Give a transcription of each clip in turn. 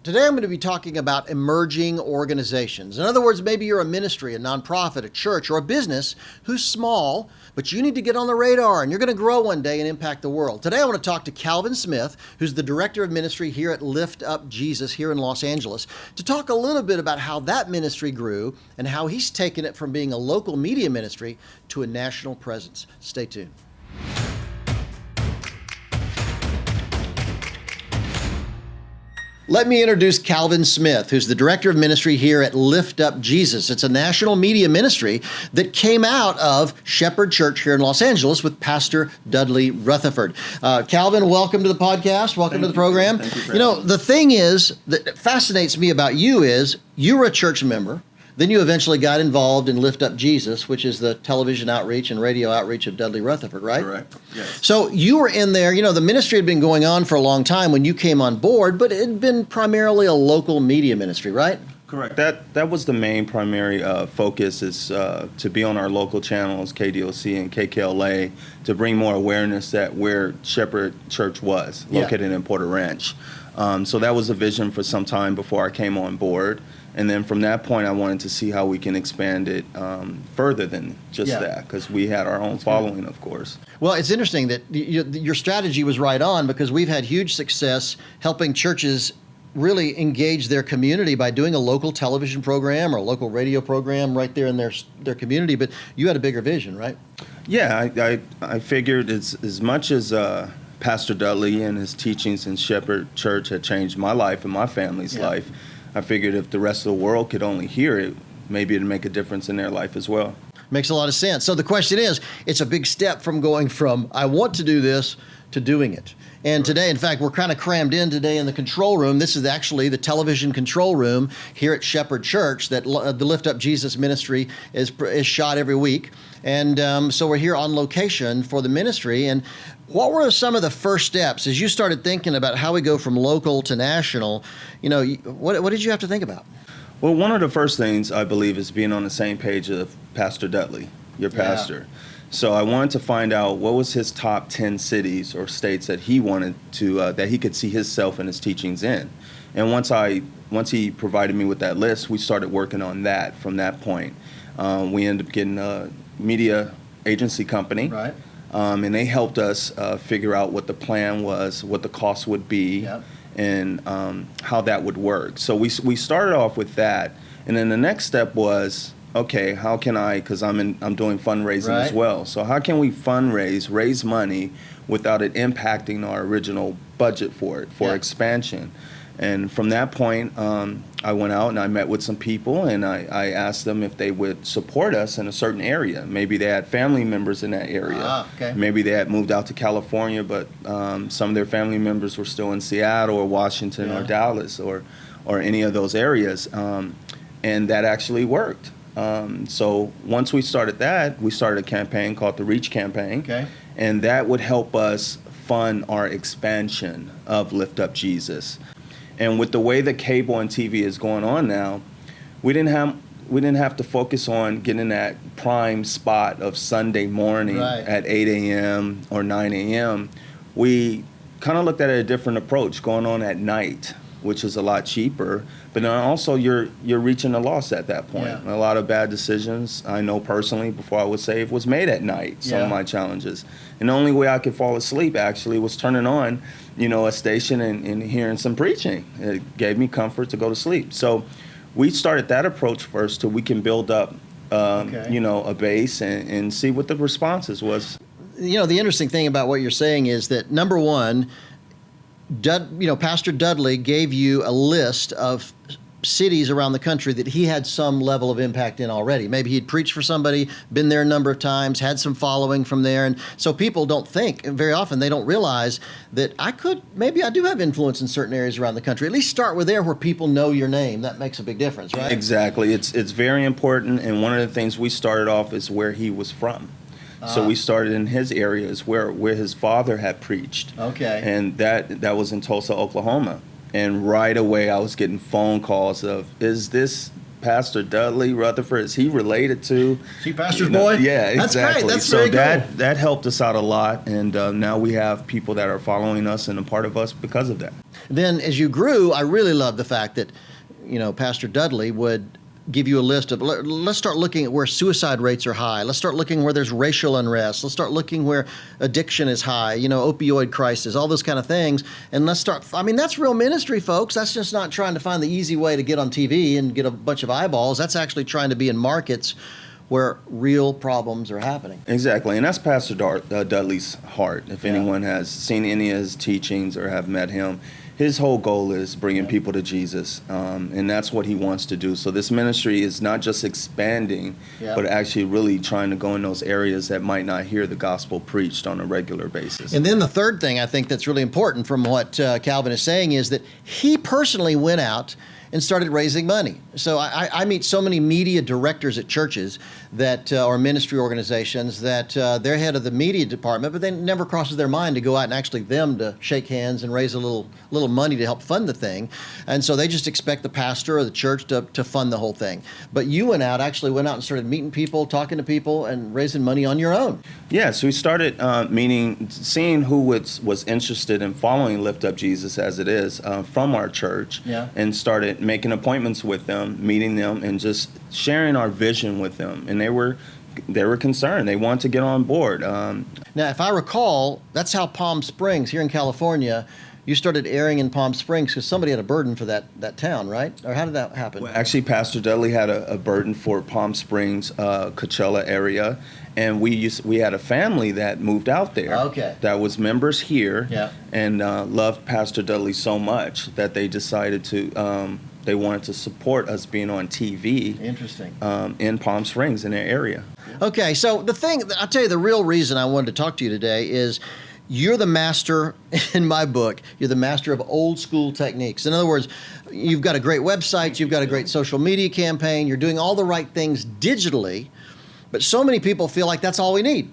Today I'm going to be talking about emerging organizations. In other words, maybe you're a ministry, a nonprofit, a church, or a business who's small, but you need to get on the radar and you're going to grow one day and impact the world. Today I want to talk to Calvin Smith, who's the director of ministry here at Lift Up Jesus here in Los Angeles, to talk a little bit about how that ministry grew and how he's taken it from being a local media ministry to a national presence. Stay tuned. Let me introduce Calvin Smith, who's the director of ministry here at Lift Up Jesus. It's a national media ministry that came out of Shepherd Church here in Los Angeles with Pastor Dudley Rutherford. Calvin, welcome to the podcast. Welcome to the program. Thank you for the thing is that fascinates me about you is you were a church member. Then you eventually got involved in Lift Up Jesus, which is the television outreach and radio outreach of Dudley Rutherford, right? Correct, yes. So you were in there, the ministry had been going on for a long time when you came on board, but it had been primarily a local media ministry, right? Correct. That was the main primary focus is to be on our local channels, KDOC and KKLA, to bring more awareness that where Shepherd Church was, located in Porter Ranch. So that was a vision for some time before I came on board. And then from that point, I wanted to see how we can expand it further than just that, because we had our own following, of course. Well, it's interesting that your strategy was right on, because we've had huge success helping churches really engage their community by doing a local television program or a local radio program right there in their community. But you had a bigger vision, right? Yeah, I figured as much as Pastor Dudley and his teachings in Shepherd Church had changed my life and my family's life, I figured if the rest of the world could only hear it, maybe it'd make a difference in their life as well. Makes a lot of sense. So the question is, it's a big step from going from, I want to do this, to doing it. And today, in fact, we're kind of crammed in today in the control room. This is actually the television control room here at Shepherd Church that the Lift Up Jesus ministry is shot every week. And so we're here on location for the ministry. And what were some of the first steps as you started thinking about how we go from local to national? What did you have to think about? Well, one of the first things I believe is being on the same page of Pastor Dudley, your pastor. So I wanted to find out what was his top 10 cities or states that he wanted to, that he could see himself and his teachings in. And once he provided me with that list, we started working on that from that point. We ended up getting a media agency company. Right. And they helped us figure out what the plan was, what the cost would be, and how that would work. So we started off with that. And then the next step was, okay, how can because I'm doing fundraising as well. So how can we raise money without it impacting our original budget for expansion? And from that point, I went out and I met with some people and I asked them if they would support us in a certain area. Maybe they had family members in that area. Maybe they had moved out to California, but some of their family members were still in Seattle or Washington or Dallas or any of those areas. And that actually worked. So once we started that, we started a campaign called the Reach Campaign. And that would help us fund our expansion of Lift Up Jesus. And with the way the cable and TV is going on now, we didn't have to focus on getting that prime spot of Sunday morning at 8 a.m. or 9 a.m. We kind of looked at a different approach, going on at night, which is a lot cheaper. But then also you're reaching the loss at that point. A lot of bad decisions, I know personally, before I was saved, was made at night, some of my challenges. And the only way I could fall asleep, actually, was turning on, a station and hearing some preaching. It gave me comfort to go to sleep. So we started that approach first till we can build up, a base and see what the responses was. The interesting thing about what you're saying is that, number one, Pastor Dudley gave you a list of cities around the country that he had some level of impact in already. Maybe he'd preached for somebody, been there a number of times, had some following from there. And so people don't think, very often they don't realize that maybe I do have influence in certain areas around the country. At least start with there where people know your name. That makes a big difference, right? Exactly. It's very important. And one of the things we started off is where he was from. So we started in his areas where his father had preached. And that was in Tulsa, Oklahoma. And right away I was getting phone calls of, is this Pastor Dudley Rutherford? Is he related to? Is he pastor's boy? Yeah, exactly. That's great. That's so very cool. that helped us out a lot. And now we have people that are following us and a part of us because of that. Then as you grew, I really loved the fact that, Pastor Dudley would give you a list of, let's start looking at where suicide rates are high. Let's start looking where there's racial unrest. Let's start looking where addiction is high, opioid crisis, all those kind of things. And let's start, that's real ministry, folks. That's just not trying to find the easy way to get on TV and get a bunch of eyeballs. That's actually trying to be in markets where real problems are happening. Exactly, and that's Pastor Dudley's heart. If anyone has seen any of his teachings or have met him, his whole goal is bringing people to Jesus, and that's what he wants to do. So this ministry is not just expanding, but actually really trying to go in those areas that might not hear the gospel preached on a regular basis. And then the third thing I think that's really important from what Calvin is saying is that he personally went out and started raising money. So I meet so many media directors at churches that or ministry organizations that they're head of the media department, but they never crosses their mind to go out and actually them to shake hands and raise a little money to help fund the thing. And so they just expect the pastor or the church to fund the whole thing. But you actually went out and started meeting people, talking to people, and raising money on your own. Yes, we started seeing who was interested in following Lift Up Jesus as it is from our church, and started making appointments with them, meeting them, and just sharing our vision with them. And they were concerned. They wanted to get on board. Now, if I recall, that's how Palm Springs here in California, you started airing in Palm Springs because somebody had a burden for that town, right? Or how did that happen? Well, actually, Pastor Dudley had a burden for Palm Springs, Coachella area, and we had a family that moved out there. Okay. That was members here, and loved Pastor Dudley so much that they decided to. They wanted to support us being on TV. Interesting. In Palm Springs, in their area. Okay, so I'll tell you the real reason I wanted to talk to you today is you're the master, in my book, you're the master of old school techniques. In other words, you've got a great website, you've got a great social media campaign, you're doing all the right things digitally, but so many people feel like that's all we need.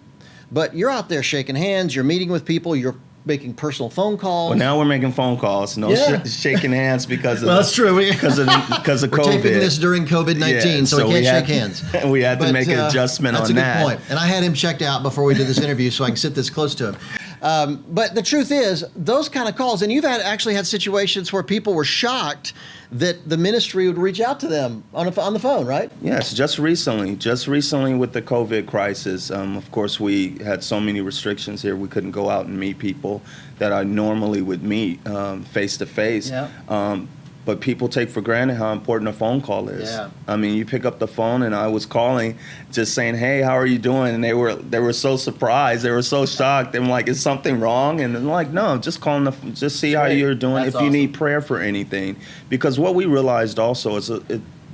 But you're out there shaking hands, you're meeting with people, you're making personal phone calls. Well, now we're making phone calls. No shaking hands because of that's true. because of COVID. We're taping this during COVID-19, so we can't shake hands. We had to make an adjustment on that. That's a good point. And I had him checked out before we did this interview, so I can sit this close to him. But the truth is, those kind of calls, and you've actually had situations where people were shocked that the ministry would reach out to them on the phone, right? Yes, just recently with the COVID crisis, of course, we had so many restrictions here. We couldn't go out and meet people that I normally would meet face to face. But people take for granted how important a phone call is. Yeah. I mean, you pick up the phone, and I was calling, just saying, "Hey, how are you doing?" And they were so surprised, they were so shocked. I'm like, "Is something wrong?" And they're like, "No, I'm just calling just see how you're doing. That's if awesome. You need prayer for anything." Because what we realized also is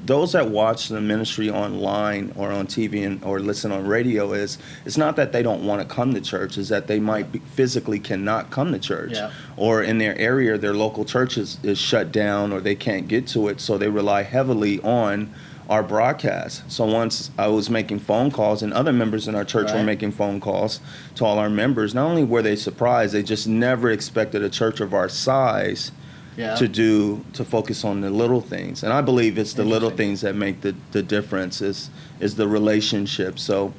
those that watch the ministry online or on TV or listen on radio it's not that they don't want to come to church, is that they might physically cannot come to church, or in their area their local church is shut down or they can't get to it, so they rely heavily on our broadcast. So once I was making phone calls, and other members in our church were making phone calls to all our members, not only were they surprised, they just never expected a church of our size to focus on the little things. And I believe it's the little things that make the difference is the relationship. So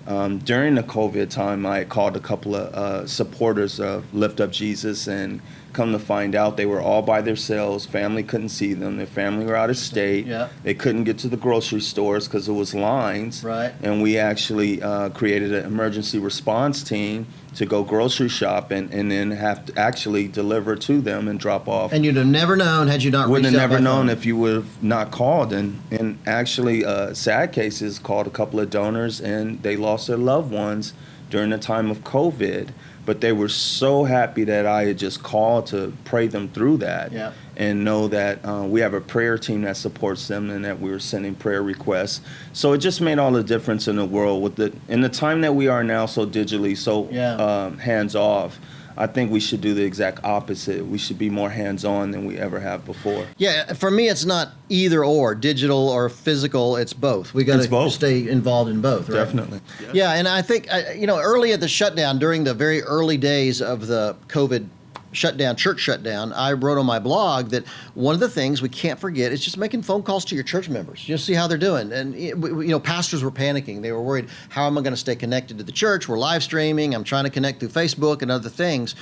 during the COVID time, I called a couple of supporters of Lift Up Jesus, and come to find out they were all by themselves. Family couldn't see them. Their family were out of state. They couldn't get to the grocery stores because it was lines. And we actually created an emergency response team to go grocery shop and then have to actually deliver to them and drop off. And you'd have never known had you not reached out. Wouldn't have never known phone. if you would have not called. And actually, sad cases, called a couple of donors, and they lost their loved ones during the time of COVID. But they were so happy that I had just called to pray them through that, and know that we have a prayer team that supports them, and that we were sending prayer requests. So it just made all the difference in the world in the time that we are now, so digitally, so hands off. I think we should do the exact opposite. We should be more hands-on than we ever have before. Yeah, for me, it's not either or, digital or physical. It's both. We got to stay involved in both, right? Definitely. Yeah, and I think, early at the shutdown, during the very early days of the COVID church shutdown, I wrote on my blog that one of the things we can't forget is just making phone calls to your church members, just see how they're doing. And pastors were panicking. They were worried, how am I going to stay connected to the church? We're live streaming. I'm trying to connect through Facebook and other things.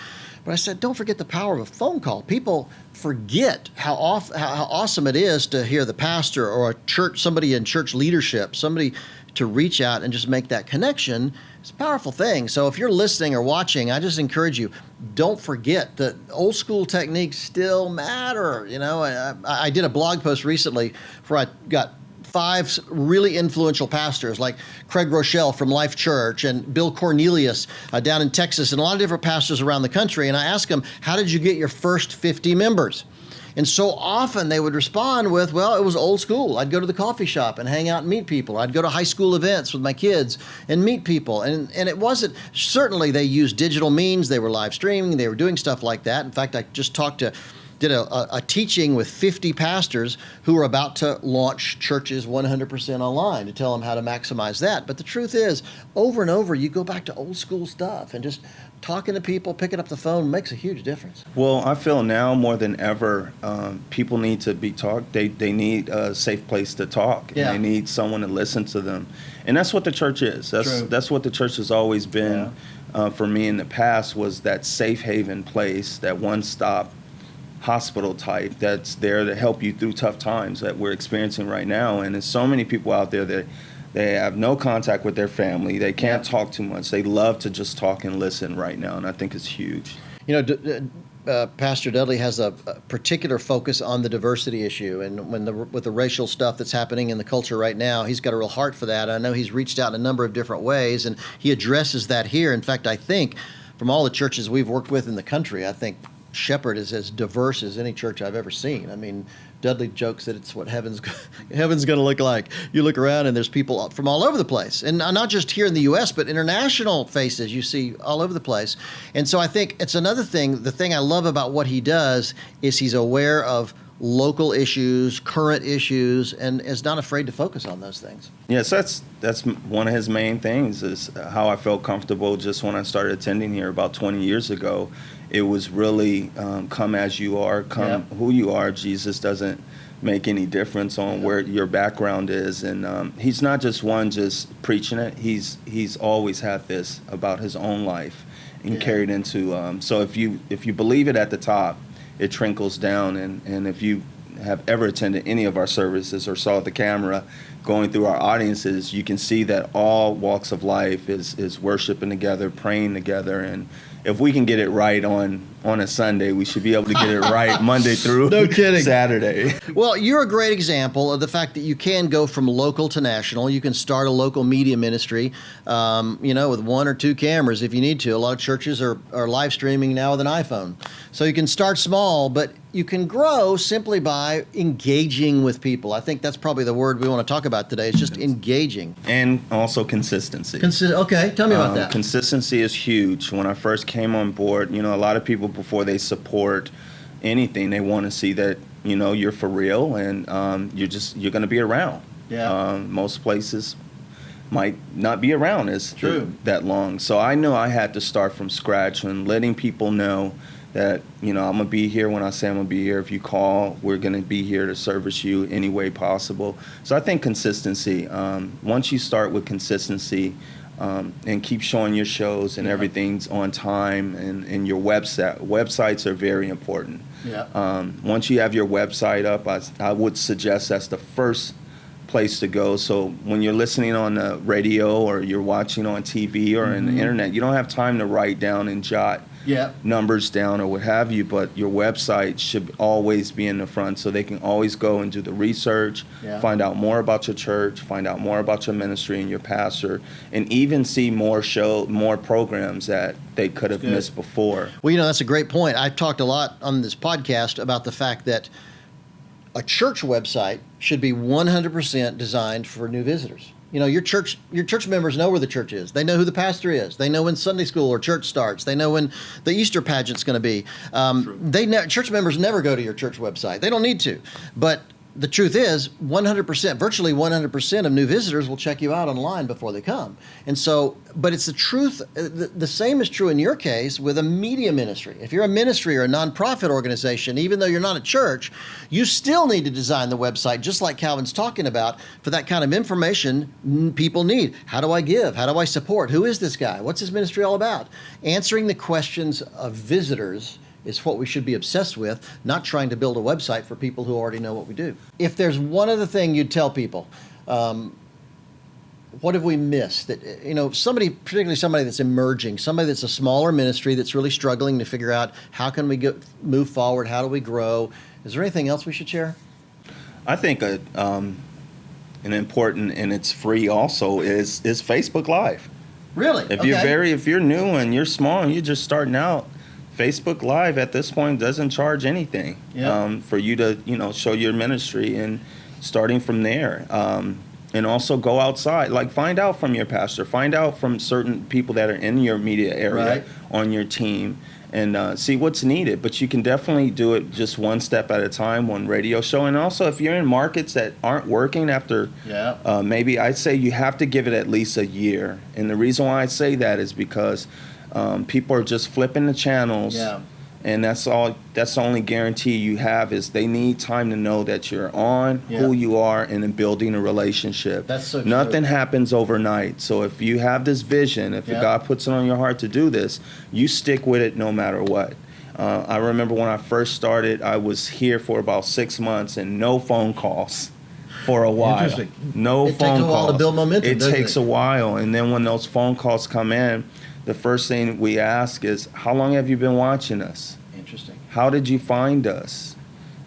But I said, don't forget the power of a phone call. People forget how awesome it is to hear the pastor or a church, somebody in church leadership, somebody to reach out and just make that connection. It's a powerful thing. So if you're listening or watching, I just encourage you, don't forget that old school techniques still matter. You know, I did a blog post recently where I got 5 really influential pastors like Craig Rochelle from Life Church and Bill Cornelius down in Texas and a lot of different pastors around the country. And I asked them, how did you get your first 50 members? And so often they would respond with, well, it was old school. I'd go to the coffee shop and hang out and meet people. I'd go to high school events with my kids and meet people. And it wasn't, certainly they used digital means. They were live streaming. They were doing stuff like that. In fact, I just did a teaching with 50 pastors who were about to launch churches 100% online to tell them how to maximize that. But the truth is, over and over, you go back to old school stuff and just talking to people, picking up the phone makes a huge difference. Well, I feel now more than ever, people need to be talked. They need a safe place to talk. Yeah. And they need someone to listen to them. And that's what the church is. That's what the church has always been for me in the past, was that safe haven place, that one-stop hospital type that's there to help you through tough times that we're experiencing right now. And there's so many people out there that they have no contact with their family. They can't talk too much. They love to just talk and listen right now, and I think it's huge. You know, Pastor Dudley has a particular focus on the diversity issue, and with the racial stuff that's happening in the culture right now, he's got a real heart for that. I know he's reached out in a number of different ways, and he addresses that here. In fact, I think from all the churches we've worked with in the country, I think Shepherd is as diverse as any church I've ever seen. I mean, Dudley jokes that it's what heaven's going to look like. You look around and there's people from all over the place, and not just here in the U.S., but international faces you see all over the place. And so I think it's another thing. The thing I love about what he does is he's aware of local issues, current issues, and is not afraid to focus on those things. Yes, that's one of his main things, is how I felt comfortable just when I started attending here about 20 years ago. It was really come as you are, come who you are. Jesus doesn't make any difference on where your background is. And he's not just one just preaching it. He's always had this about his own life and carried into. So if you believe it at the top, it trickles down. And if you have ever attended any of our services or saw the camera going through our audiences, you can see that all walks of life is worshiping together, praying together. And if we can get it right on a Sunday, we should be able to get it right Monday through No kidding. Saturday. Well, you're a great example of the fact that you can go from local to national. You can start a local media ministry, with 1 or 2 cameras if you need to. A lot of churches are live streaming now with an iPhone. So you can start small, but you can grow simply by engaging with people. I think that's probably the word we want to talk about today. It's just engaging. And also consistency. Okay, tell me about that. Consistency is huge. When I first came on board, a lot of people, before they support anything, they want to see that, you're for real and you're going to be around. Yeah. Most places might not be around that long. So I knew I had to start from scratch and letting people know that, I'm going to be here when I say I'm going to be here. If you call, we're going to be here to service you any way possible. So I think consistency, once you start with consistency and keep showing your shows and everything's on time, and your websites are very important. Yeah. Once you have your website up, I would suggest that's the first place to go. So when you're listening on the radio or you're watching on TV or in the internet, you don't have time to write down and jot numbers down or what have you, but your website should always be in the front so they can always go and do the research, find out more about your church, find out more about your ministry and your pastor, and even see more programs that they could have missed before. Well, that's a great point. I've talked a lot on this podcast about the fact that a church website should be 100% designed for new visitors. Your church members know where the church is. They know who the pastor is. They know when Sunday school or church starts. They know when the Easter pageant's going to be. Church members never go to your church website. They don't need to. But the truth is 100%, virtually 100% of new visitors will check you out online before they come. And so, but it's the truth. The same is true in your case with a media ministry. If you're a ministry or a nonprofit organization, even though you're not a church, you still need to design the website, just like Calvin's talking about, for that kind of information people need. How do I give? How do I support? Who is this guy? What's his ministry all about? Answering the questions of visitors is what we should be obsessed with, not trying to build a website for people who already know what we do. If there's one other thing you'd tell people, what have we missed? That, somebody, particularly somebody that's emerging, somebody that's a smaller ministry that's really struggling to figure out how can we move forward, how do we grow? Is there anything else we should share? I think an important, and it's free also, is Facebook Live. Really? If you're new and you're small and you're just starting out, Facebook Live at this point doesn't charge anything for you to, show your ministry, and starting from there. And also go outside, like find out from your pastor, find out from certain people that are in your media area on your team, and see what's needed. But you can definitely do it just one step at a time, one radio show. And also, if you're in markets that aren't working after, maybe I'd say you have to give it at least a year. And the reason why I say that is because people are just flipping the channels, and that's the only guarantee you have is they need time to know that you're on, who you are, and then building a relationship. That's so true. Nothing happens overnight. So if you have this vision, if God puts it on your heart to do this, you stick with it no matter what. I remember when I first started, I was here for about 6 months and no phone calls for a while. Interesting. No phone calls. It takes a while to build momentum, It takes a while. And then when those phone calls come in, the first thing we ask is, how long have you been watching us? Interesting. How did you find us?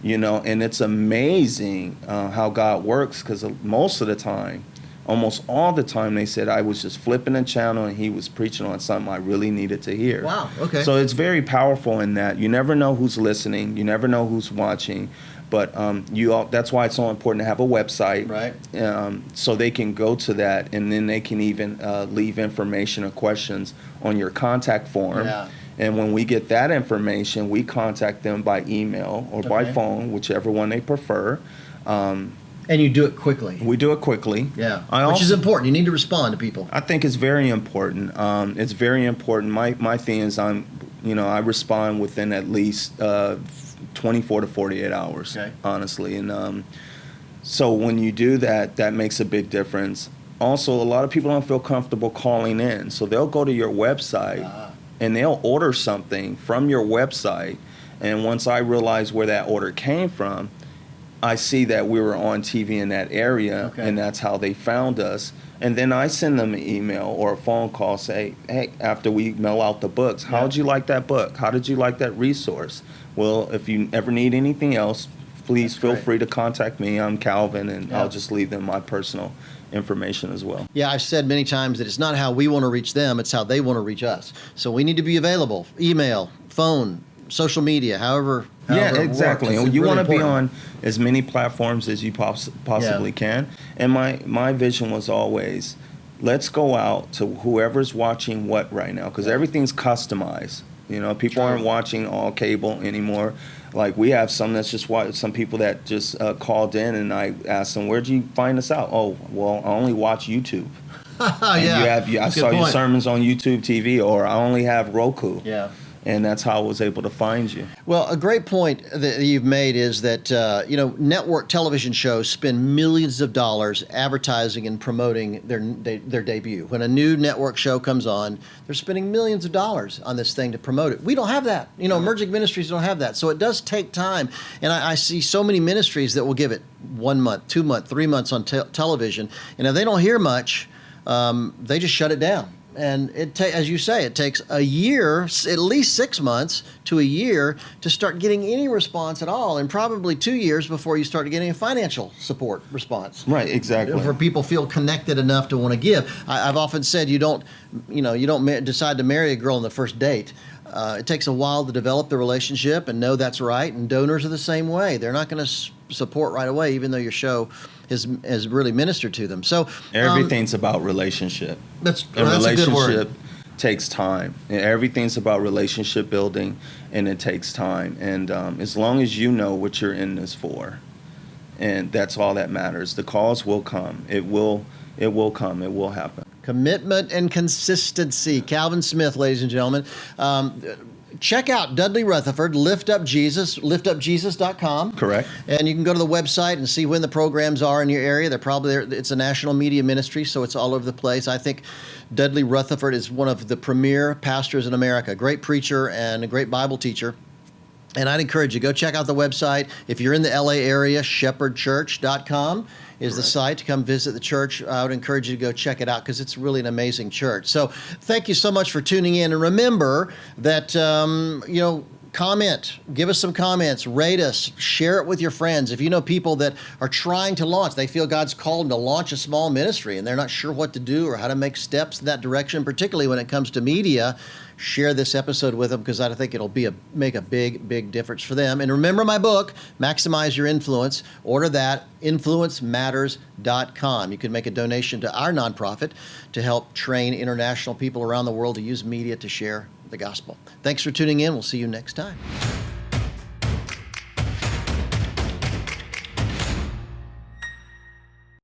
And it's amazing how God works, because most of the time, almost all the time, they said I was just flipping a channel and he was preaching on something I really needed to hear. Wow, okay. So it's very powerful in that. You never know who's listening. You never know who's watching. But that's why it's so important to have a website, so they can go to that, and then they can even leave information or questions on your contact form. And when we get that information, we contact them by email or by phone, whichever one they prefer. And you do it quickly. We do it quickly. Which is important. You need to respond to people. I think it's very important. It's very important. My thing is I respond within at least 24 to 48 hours, honestly. And so when you do that, that makes a big difference. Also, a lot of people don't feel comfortable calling in. So they'll go to your website and they'll order something from your website. And once I realize where that order came from, I see that we were on TV in that area, and that's how they found us. And then I send them an email or a phone call, say, hey, after we mail out the books, how did you like that book? How did you like that resource? Well, if you ever need anything else, please feel free to contact me. I'm Calvin, and I'll just leave them my personal information as well. Yeah, I've said many times that it's not how we want to reach them, it's how they want to reach us. So we need to be available, email, phone, social media, however exactly. It You really want to be important. on as many platforms as you possibly can. And my vision was always, let's go out to whoever's watching what right now, because everything's customized. People aren't watching all cable anymore. Like, we have some that's just some people that just called in, and I asked them, where'd you find us out? Oh, well, I only watch YouTube. I saw your sermons on YouTube TV, or I only have Roku. And that's how I was able to find you. Well, a great point that you've made is that, network television shows spend millions of dollars advertising and promoting their debut. When a new network show comes on, they're spending millions of dollars on this thing to promote it. We don't have that. Emerging ministries don't have that. So it does take time. And I see so many ministries that will give it 1 month, 2 months, 3 months on television. And if they don't hear much, they just shut it down. And as you say, it takes a year, at least 6 months to a year, to start getting any response at all, and probably 2 years before you start getting a financial support response. Right, exactly. Where people feel connected enough to want to give. I've often said you don't decide to marry a girl on the first date. It takes a while to develop the relationship and know that's right. And donors are the same way. They're not going to support right away, even though your show has really ministered to them. So everything's about relationship. That's a good word. Takes time. And everything's about relationship building, and it takes time. And as long as you know what you're in this for, And that's all that matters. The calls will come. It will come. It will happen. Commitment and consistency. Calvin Smith, ladies and gentlemen. Check out Dudley Rutherford, Lift Up Jesus, liftupjesus.com. Correct. And you can go to the website and see when the programs are in your area. They're probably there. It's a national media ministry, so it's all over the place. I think Dudley Rutherford is one of the premier pastors in America. Great preacher and a great Bible teacher. And I'd encourage you, go check out the website. If you're in the LA area, shepherdchurch.com is the site to come visit the church. I would encourage you to go check it out because it's really an amazing church. So thank you so much for tuning in. And remember that, comment, give us some comments, rate us, share it with your friends. If you know people that are trying to launch, they feel God's called them to launch a small ministry and they're not sure what to do or how to make steps in that direction, particularly when it comes to media, share this episode with them because I think it'll make a big, big difference for them. And remember my book, Maximize Your Influence. Order that, influencematters.com. You can make a donation to our nonprofit to help train international people around the world to use media to share the gospel. Thanks for tuning in. We'll see you next time.